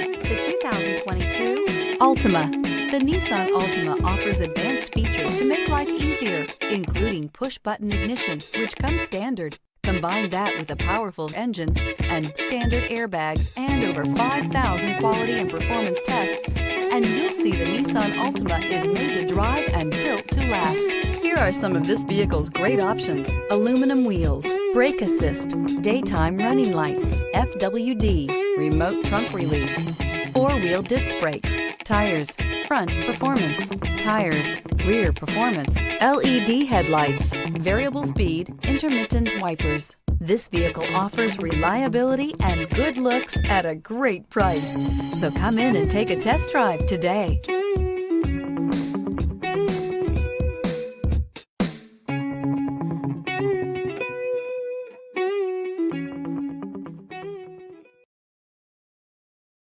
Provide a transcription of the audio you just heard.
The 2022 Altima. The Nissan Altima offers advanced features to make life easier, including push-button ignition, which comes standard. Combine that with a powerful engine and standard airbags and over 5,000 quality and performance tests, and you'll see the Nissan Altima is made to drive and built to last. Here are some of this vehicle's great options: aluminum wheels, brake assist, daytime running lights, FWD, remote trunk release, four-wheel disc brakes, tires, front performance, tires, rear performance, LED headlights, variable speed, intermittent wipers. This vehicle offers reliability and good looks at a great price. So come in and take a test drive today.